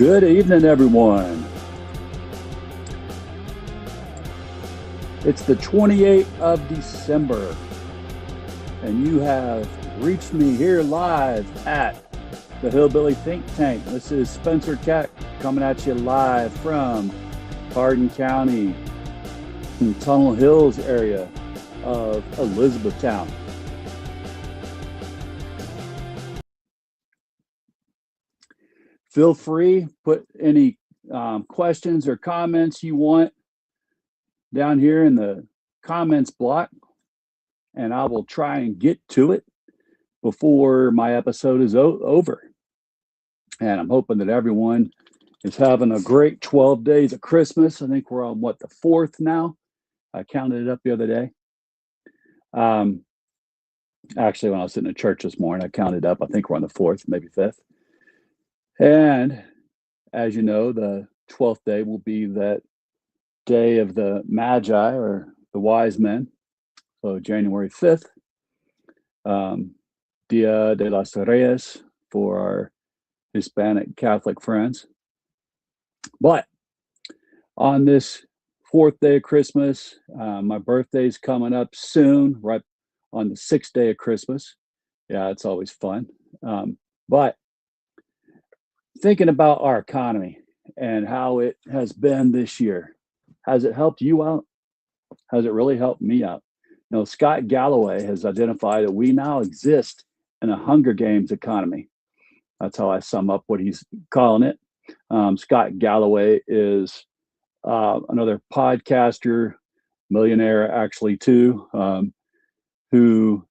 Good evening, everyone. It's the 28th of December, and you have reached me here live at the Hillbilly Think Tank. This is Spencer Keck coming at you live from Hardin County, in Tunnel Hills area of Elizabethtown. Feel free, put any questions or comments you want down here in the comments block, and I will try and get to it before my episode is over. And I'm hoping that everyone is having a great 12 days of Christmas. I think we're on, the 4th now? I counted it up the other day. Actually, when I was sitting in church this morning, I counted up. I think we're on the 4th, maybe 5th. And as you know, the 12th day will be that day of the Magi, or the wise men. So January 5th, Dia de los Reyes for our Hispanic Catholic friends. But on this 4th day of Christmas, my birthday's coming up soon, right on the 6th day of Christmas. Yeah, it's always fun. But thinking about our economy and how it has been this year, has it helped you out? Has it really helped me out? Scott Galloway has identified that we now exist in a Hunger Games economy. That's how I sum up what he's calling it. Scott Galloway is another podcaster, millionaire actually too, who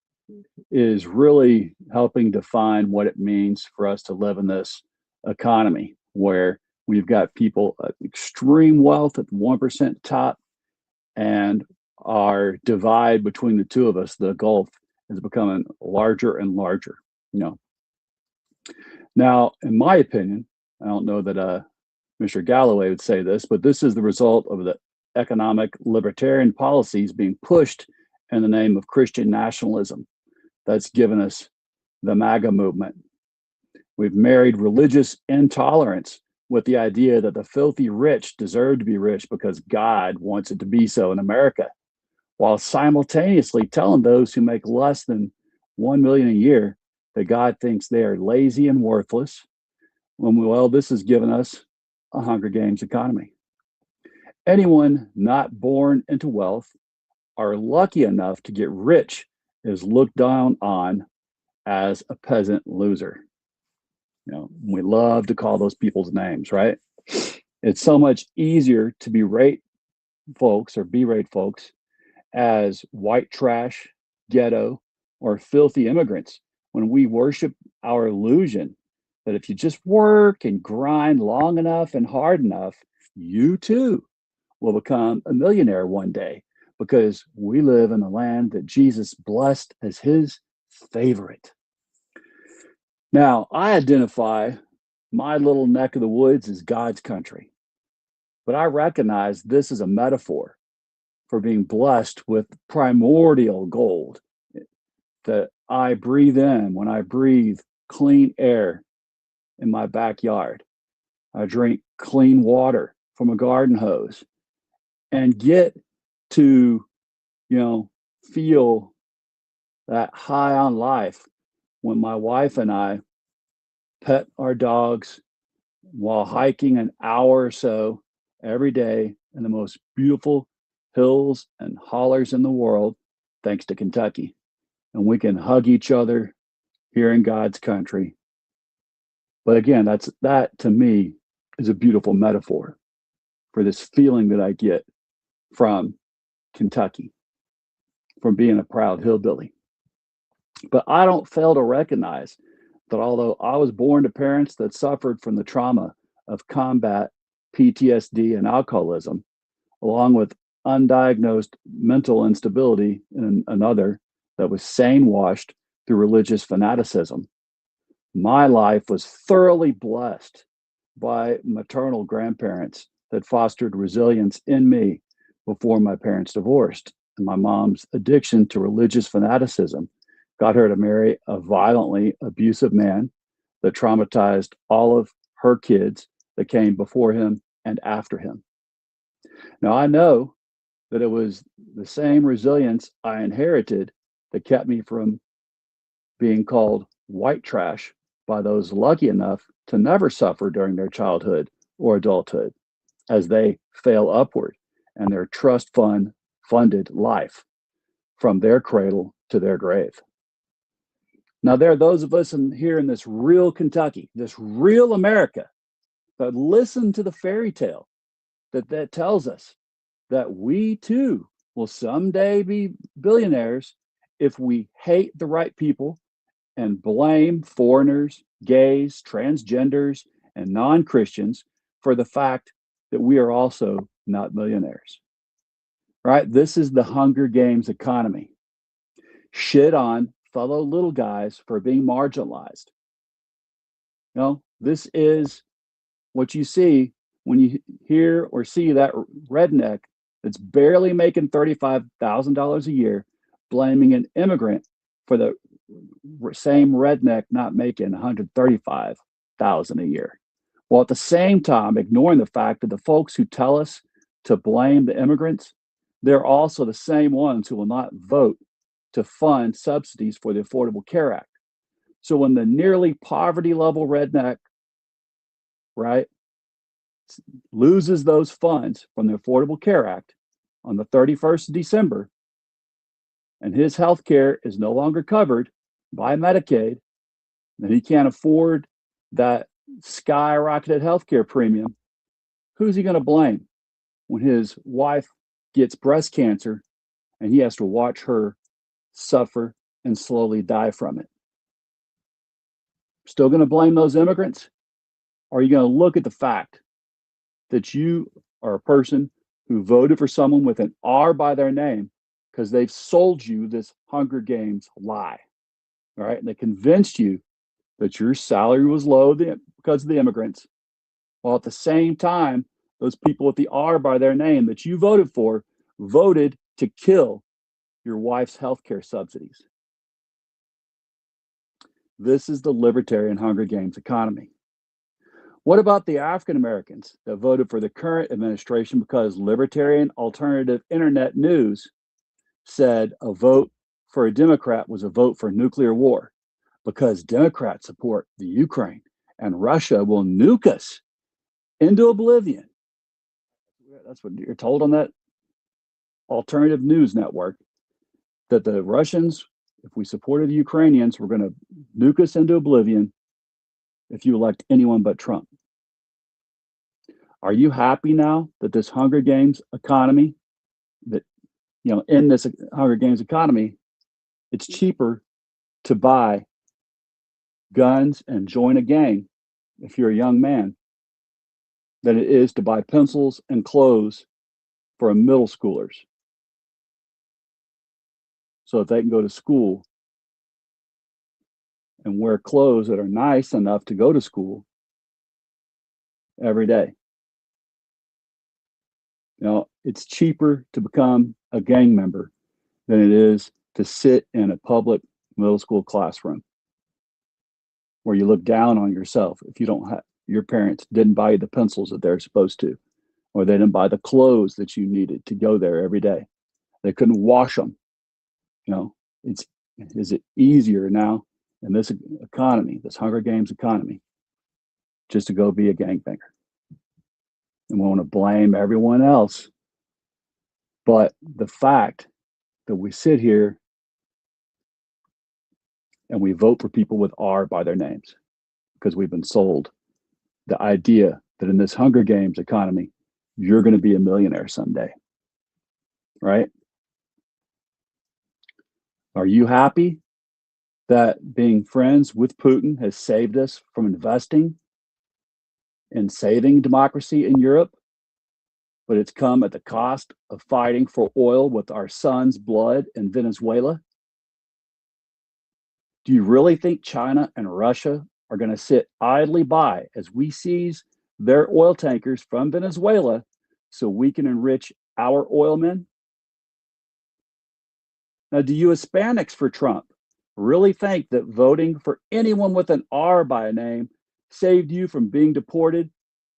is really helping define what it means for us to live in this economy where we've got people at extreme wealth at the 1% top, and our divide between the two of us, the gulf, is becoming larger and larger. Now, in my opinion, I don't know that Mr. Galloway would say this, but this is the result of the economic libertarian policies being pushed in the name of Christian nationalism that's given us the MAGA movement. We've married religious intolerance with the idea that the filthy rich deserve to be rich because God wants it to be so in America, while simultaneously telling those who make less than $1 million a year that God thinks they are lazy and worthless. Well, this has given us a Hunger Games economy. Anyone not born into wealth or lucky enough to get rich is looked down on as a peasant loser. We love to call those people's names, right? It's so much easier to berate folks as white trash, ghetto, or filthy immigrants when we worship our illusion that if you just work and grind long enough and hard enough, you too will become a millionaire one day, because we live in a land that Jesus blessed as his favorite. Now, I identify my little neck of the woods as God's country, but I recognize this is a metaphor for being blessed with primordial gold that I breathe in when I breathe clean air in my backyard. I drink clean water from a garden hose and get to, feel that high on life when my wife and I pet our dogs while hiking an hour or so every day in the most beautiful hills and hollers in the world, thanks to Kentucky. And we can hug each other here in God's country. But again, that to me is a beautiful metaphor for this feeling that I get from Kentucky, from being a proud hillbilly. But I don't fail to recognize that although I was born to parents that suffered from the trauma of combat, PTSD, and alcoholism, along with undiagnosed mental instability in another that was sane-washed through religious fanaticism, my life was thoroughly blessed by maternal grandparents that fostered resilience in me before my parents divorced. And my mom's addiction to religious fanaticism got her to marry a violently abusive man that traumatized all of her kids that came before him and after him. Now, I know that it was the same resilience I inherited that kept me from being called white trash by those lucky enough to never suffer during their childhood or adulthood as they fail upward and their trust fund funded life from their cradle to their grave. Now, there are those of us here in this real Kentucky, this real America, that listen to the fairy tale that tells us that we too will someday be billionaires if we hate the right people and blame foreigners, gays, transgenders, and non-Christians for the fact that we are also not millionaires. Right? This is the Hunger Games economy. Shit on fellow little guys for being marginalized. You know, this is what you see when you hear or see that redneck that's barely making $35,000 a year blaming an immigrant for the same redneck not making $135,000 a year, while at the same time ignoring the fact that the folks who tell us to blame the immigrants, they're also the same ones who will not vote to fund subsidies for the Affordable Care Act. So when the nearly poverty level redneck, right, loses those funds from the Affordable Care Act on the 31st of December, and his health care is no longer covered by Medicaid, and he can't afford that skyrocketed health care premium, who's he going to blame when his wife gets breast cancer and he has to watch her suffer and slowly die from it? Still going to blame those immigrants? Or are you going to look at the fact that you are a person who voted for someone with an R by their name because they've sold you this Hunger Games lie, right? And they convinced you that your salary was low because of the immigrants, while at the same time, those people with the R by their name that you voted for voted to kill your wife's health care subsidies. This is the Libertarian Hunger Games economy. What about the African Americans that voted for the current administration because Libertarian Alternative Internet News said a vote for a Democrat was a vote for nuclear war because Democrats support the Ukraine and Russia will nuke us into oblivion? That's what you're told on that alternative news network, that the Russians, if we supported the Ukrainians, were going to nuke us into oblivion if you elect anyone but Trump. Are you happy now that this Hunger Games economy, that, you know, in this Hunger Games economy, it's cheaper to buy guns and join a gang if you're a young man than it is to buy pencils and clothes for middle schoolers so that they can go to school and wear clothes that are nice enough to go to school every day? You know, it's cheaper to become a gang member than it is to sit in a public middle school classroom where you look down on yourself if you don't have, your parents didn't buy you the pencils that they're supposed to, or they didn't buy the clothes that you needed to go there every day. They couldn't wash them. You know, is it easier now in this economy, this Hunger Games economy, just to go be a gangbanger? And we want to blame everyone else. But the fact that we sit here and we vote for people with R by their names because we've been sold the idea that in this Hunger Games economy, you're going to be a millionaire someday, right? Are you happy that being friends with Putin has saved us from investing in saving democracy in Europe, but it's come at the cost of fighting for oil with our son's blood in Venezuela? Do you really think China and Russia are going to sit idly by as we seize their oil tankers from Venezuela so we can enrich our oil men? Now, do you Hispanics for Trump really think that voting for anyone with an R by a name saved you from being deported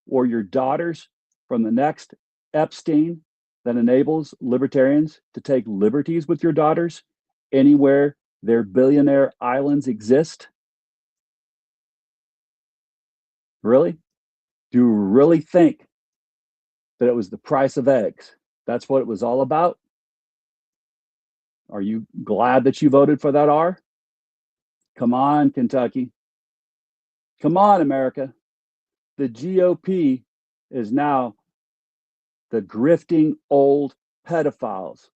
or your daughters from the next Epstein that enables libertarians to take liberties with your daughters anywhere their billionaire islands exist? Really? Do you really think that it was the price of eggs? That's what it was all about? Are you glad that you voted for that R? Come on, Kentucky. Come on, America. The GOP is now the grifting old pedophiles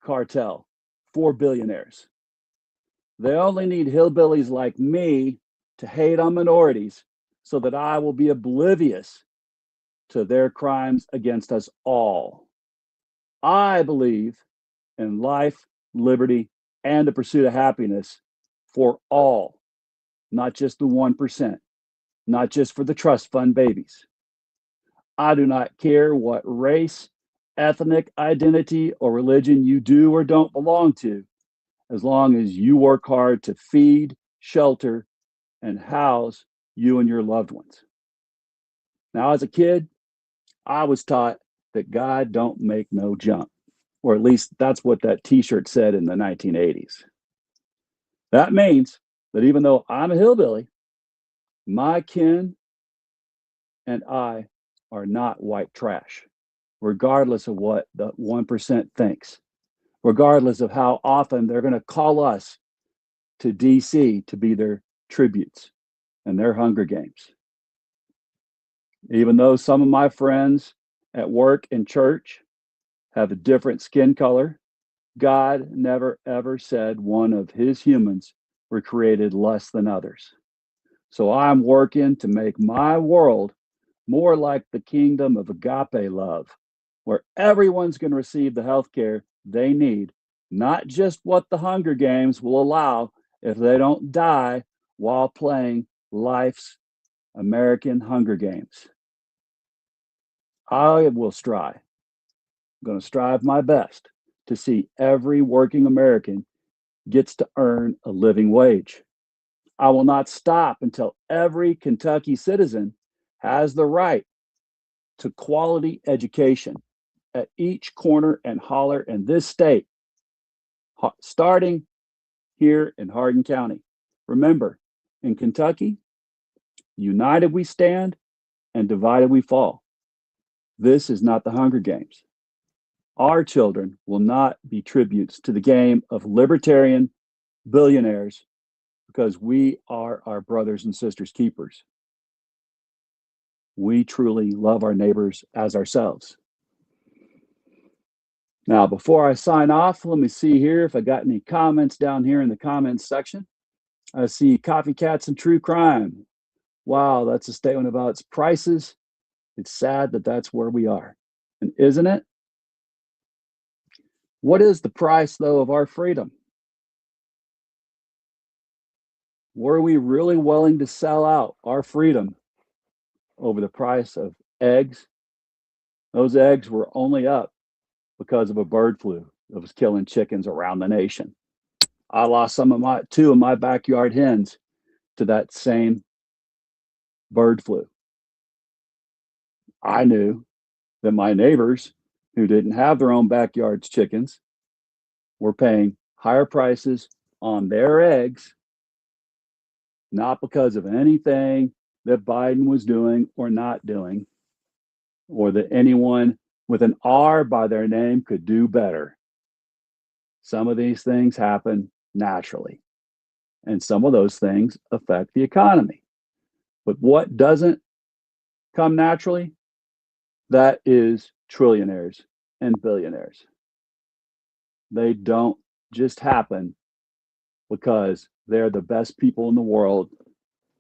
cartel for billionaires. They only need hillbillies like me to hate on minorities so that I will be oblivious to their crimes against us all. I believe in life, liberty, and the pursuit of happiness for all, not just the 1%, not just for the trust fund babies. I do not care what race, ethnic identity, or religion you do or don't belong to, as long as you work hard to feed, shelter, and house you and your loved ones. Now, as a kid, I was taught that God don't make no junk, or at least that's what that t-shirt said in the 1980s. That means that even though I'm a hillbilly, my kin and I are not white trash, regardless of what the 1% thinks, regardless of how often they're going to call us to DC to be their tributes and their Hunger Games. Even though some of my friends at work and church have a different skin color, God never ever said one of his humans were created less than others. So I'm working to make my world more like the kingdom of agape love, where everyone's going to receive the health care they need, not just what the Hunger Games will allow if they don't die while playing life's American Hunger Games. I will strive. I'm going to strive my best to see every working American gets to earn a living wage. I will not stop until every Kentucky citizen has the right to quality education at each corner and holler in this state, starting here in Hardin County. Remember, in Kentucky, united we stand and divided we fall. This is not the Hunger Games. Our children will not be tributes to the game of libertarian billionaires because we are our brothers and sisters keepers. We truly love our neighbors as ourselves. Now, before I sign off, let me see here if I got any comments down here in the comments section. I see Coffee Cats and True Crime. Wow, that's a statement about its prices. It's sad that that's where we are. And isn't it? What is the price, though, of our freedom? Were we really willing to sell out our freedom over the price of eggs? Those eggs were only up because of a bird flu that was killing chickens around the nation. I lost two of my backyard hens to that same bird flu. I knew that my neighbors who didn't have their own backyard's chickens were paying higher prices on their eggs, not because of anything that Biden was doing or not doing, or that anyone with an R by their name could do better. Some of these things happen naturally, and some of those things affect the economy. But what doesn't come naturally? That is trillionaires and billionaires. They don't just happen because they're the best people in the world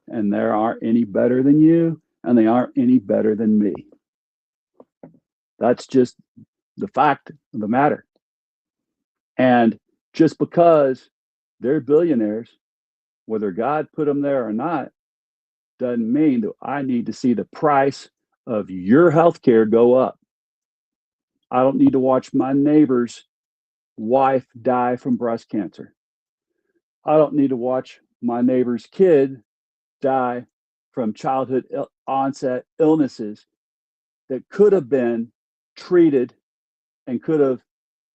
and they aren't any better than you and they aren't any better than me. That's just the fact of the matter. And just because they're billionaires, whether God put them there or not, doesn't mean that I need to see the price of your health care go up. I don't need to watch my neighbor's wife die from breast cancer. I don't need to watch my neighbor's kid die from childhood onset illnesses that could have been treated and could have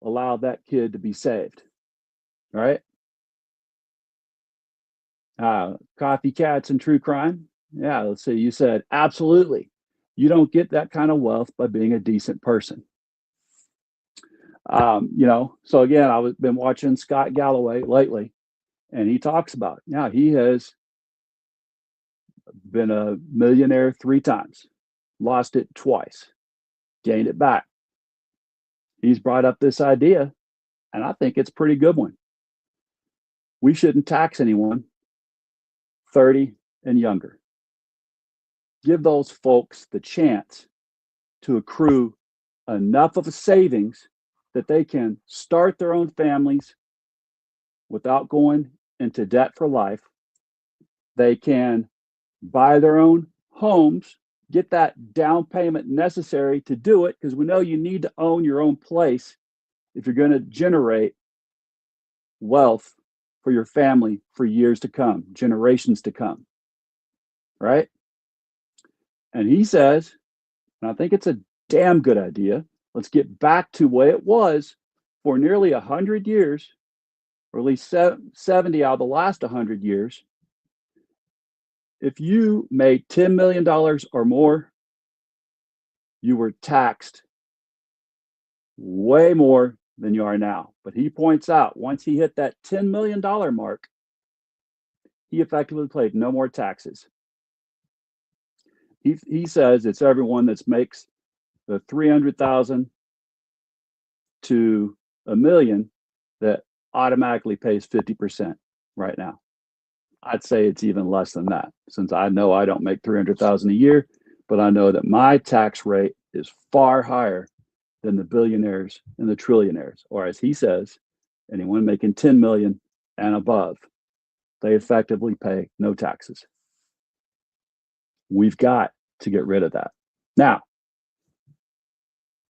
allowed that kid to be saved. Right? Copycats and true crime. Yeah, let's see. You said absolutely. You don't get that kind of wealth by being a decent person. So again, I've been watching Scott Galloway lately, and he talks about, he has been a millionaire 3 times, lost it twice, gained it back. He's brought up this idea, and I think it's a pretty good one. We shouldn't tax anyone 30 and younger. Give those folks the chance to accrue enough of a savings that they can start their own families without going into debt for life. They can buy their own homes, get that down payment necessary to do it, because we know you need to own your own place if you're going to generate wealth for your family for years to come, generations to come. Right? And he says, and I think it's a damn good idea, let's get back to the way it was for nearly 100 years, or at least 70 out of the last 100 years. If you made $10 million or more, you were taxed way more than you are now. But he points out, once he hit that $10 million mark, he effectively paid no more taxes. He says it's everyone that makes the 300,000 to $1 million that automatically pays 50% right now. I'd say it's even less than that, since I know I don't make 300,000 a year, but I know that my tax rate is far higher than the billionaires and the trillionaires, or as he says, anyone making 10 million and above, they effectively pay no taxes. We've got to get rid of that. Now,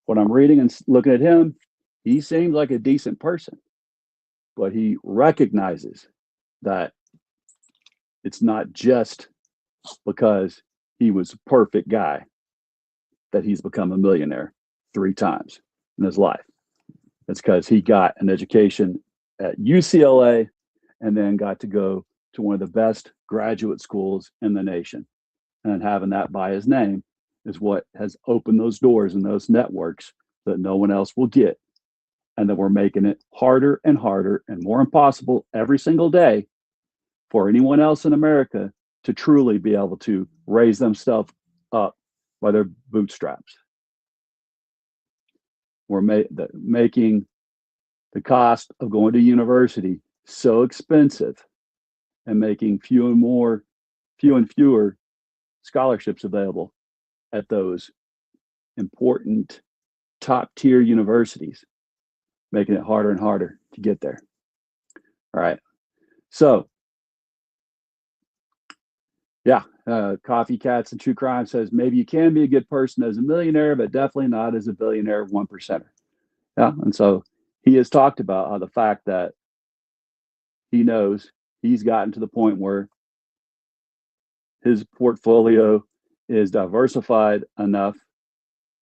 when I'm reading and looking at him, he seems like a decent person, but he recognizes that it's not just because he was a perfect guy that he's become a millionaire 3 times in his life. It's because he got an education at UCLA and then got to go to one of the best graduate schools in the nation. And having that by his name is what has opened those doors and those networks that no one else will get. And that we're making it harder and harder and more impossible every single day for anyone else in America to truly be able to raise themselves up by their bootstraps. We're making the cost of going to university so expensive and making few and fewer scholarships available at those important top tier universities, making it harder and harder to get there. All right. So, Coffee Cats and True Crime says maybe you can be a good person as a millionaire, but definitely not as a billionaire 1%er. Yeah. And so he has talked about how the fact that he knows he's gotten to the point where his portfolio is diversified enough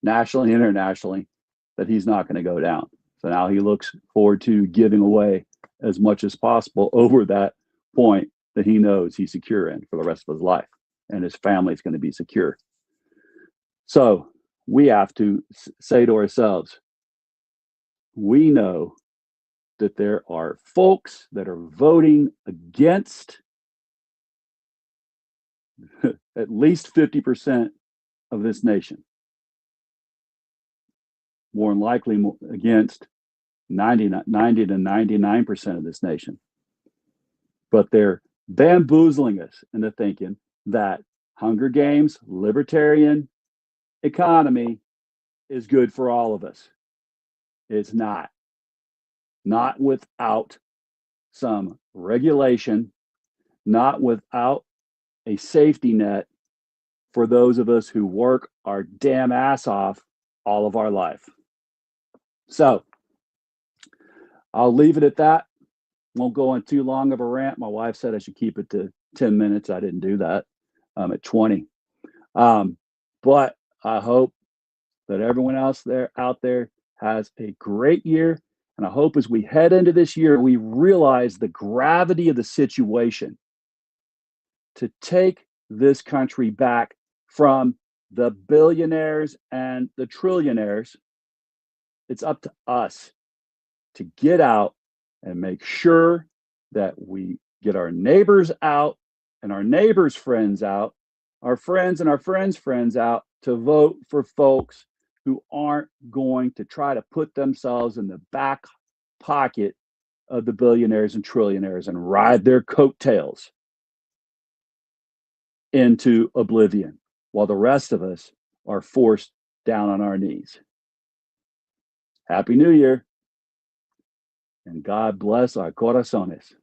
nationally and internationally that he's not going to go down. So now he looks forward to giving away as much as possible over that point that he knows he's secure in for the rest of his life, and his family is going to be secure. So we have to say to ourselves, we know that there are folks that are voting against at least 50% of this nation. More than likely against 90 to 99% of this nation. But they're bamboozling us into thinking that Hunger Games, libertarian economy is good for all of us. It's not. Not without some regulation, not without a safety net for those of us who work our damn ass off all of our life. So I'll leave it at that. Won't go on too long of a rant. My wife said I should keep it to 10 minutes. I didn't do that. I'm at 20. But I hope that everyone else out there has a great year. And I hope as we head into this year, we realize the gravity of the situation to take this country back from the billionaires and the trillionaires. It's up to us to get out and make sure that we get our neighbors out and our neighbors' friends out, our friends and our friends' friends out to vote for folks who aren't going to try to put themselves in the back pocket of the billionaires and trillionaires and ride their coattails into oblivion while the rest of us are forced down on our knees. Happy New Year, and God bless our corazones.